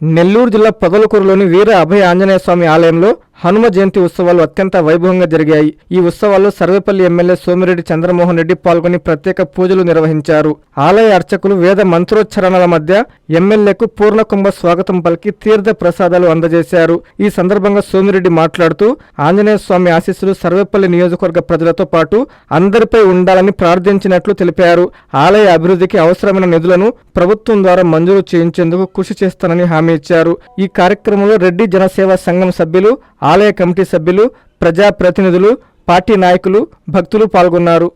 నెల్లూరు జిల్లా పొదలకూరులోని వీర అభయ ఆంజనేయ స్వామి ఆలయంలో హనుమ జయంతి ఉత్సవాలు అత్యంత వైభవంగా జరిగాయి. ఈ ఉత్సవాల్లో సర్వేపల్లి ఎమ్మెల్యే సోమిరెడ్డి చంద్రమోహన్ రెడ్డి పాల్గొని ప్రత్యేక పూజలు నిర్వహించారు. ఆలయ అర్చకులు వేద మంత్రోచ్చరణల మధ్య ఎమ్మెల్యేకు పూర్ణకుంభ స్వాగతం పలికి తీర్థ ప్రసాదాలు అందజేశారు. ఈ సందర్భంగా సోమిరెడ్డి మాట్లాడుతూ ఆంజనేయ స్వామి ఆశీస్సులు సర్వేపల్లి నియోజకవర్గ ప్రజలతో పాటు అందరిపై ఉండాలని ప్రార్థించినట్లు తెలిపారు. ఆలయ అభివృద్ధికి అవసరమైన నిధులను ప్రభుత్వం ద్వారా మంజూరు చేయించేందుకు కృషి చేస్తానని హామీ ఇచ్చారు. ఈ కార్యక్రమంలో రెడ్డి జనసేవా సంఘం సభ్యులు, ఆలయ కమిటీ సభ్యులు, ప్రజాప్రతినిధులు, పార్టీ నాయకులు, భక్తులు పాల్గొన్నారు.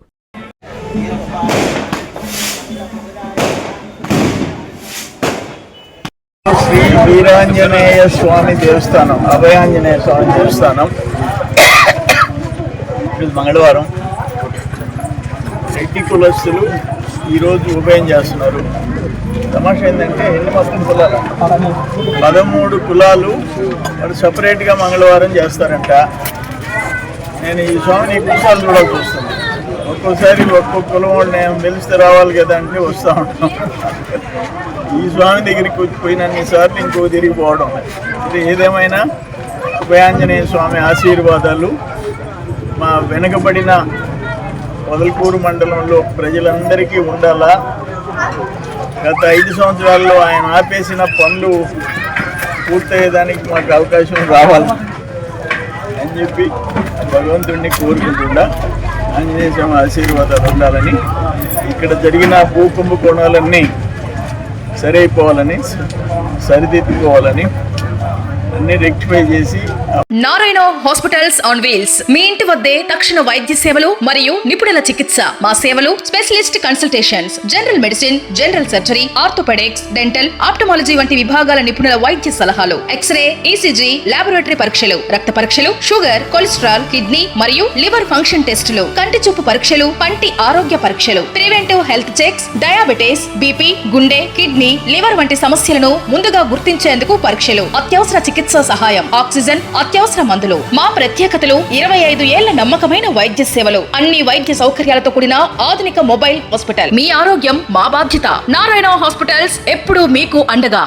శ్రీ వీరాంజనేయ స్వామి దేవస్థానం, అభయాంజనేయ స్వామి దేవస్థానం మంగళవారం రెడ్డి కులస్తులు ఈరోజు ఉభయం చేస్తున్నారు. తమాషా ఏంటంటే ఎన్ని మొత్తం కులాలు 13 కులాలు వాడు సపరేట్గా మంగళవారం చేస్తారంట. నేను ఈ స్వామిని ఎక్కువసార్లు చూడాల్సి వస్తుంది. ఒక్కోసారి ఒక్కొక్క కులం వాడు నేను పిలిస్తే రావాలి కదా అంటే వస్తూ ఉంటాం. ఈ స్వామి దగ్గరికి పోయినన్నిసార్లు ఇంకో తిరిగిపోవడం. ఏదేమైనా ఉభయాంజనేయ స్వామి ఆశీర్వాదాలు మా వెనుకబడిన పొదలకూరు మండలంలో ప్రజలందరికీ ఉండాలా. గత 5 సంవత్సరాల్లో ఆయన ఆపేసిన పనులు పూర్తయ్యేదానికి మాకు అవకాశం రావాలి అని చెప్పి భగవంతుడిని కోరుకుంటుండా ఆంజనేయ స్వామి ఆశీర్వాదాలు ఉండాలని, ఇక్కడ జరిగిన భూకుంభకోణాలన్నీ సరైపోవాలని, సరిదిద్దుకోవాలని, అన్ని రెక్టిఫై చేసి నారాయణ హాస్పిటల్స్ ఆన్ వీల్స్ మీ ఇంటి వద్దే తక్షణ వైద్య సేవలు మరియు నిపుణుల చికిత్స. మా సేవలు specialist consultations, general medicine, general surgery, orthopaedics, dental, ophthalmology వంటి విభాగాల నిపుణుల వైద్య సలహాలు, ఎక్స్రే, ఈసీజీ, లాబొరేటరీ పరీక్షలు, రక్త పరీక్షలు, షుగర్, కొలెస్ట్రాల్, కిడ్నీ మరియు లివర్ ఫంక్షన్ టెస్టులు, కంటి చూపు పరీక్షలు, పంటి ఆరోగ్య పరీక్షలు, preventive health checks, diabetes, BP, గుండె, కిడ్నీ, లివర్ వంటి సమస్యలను ముందుగా గుర్తించేందుకు పరీక్షలు, అత్యవసర చికిత్సా సహాయం, ఆక్సిజన్, అత్యవసర మందులు. మా ప్రత్యేకతలు 25 ఏళ్ల నమ్మకమైన వైద్య సేవలు, అన్ని వైద్య సౌకర్యాలతో కూడిన ఆధునిక మొబైల్ హాస్పిటల్. మీ ఆరోగ్యం మా బాధ్యత. నారాయణ హాస్పిటల్స్ ఎప్పుడూ మీకు అండగా.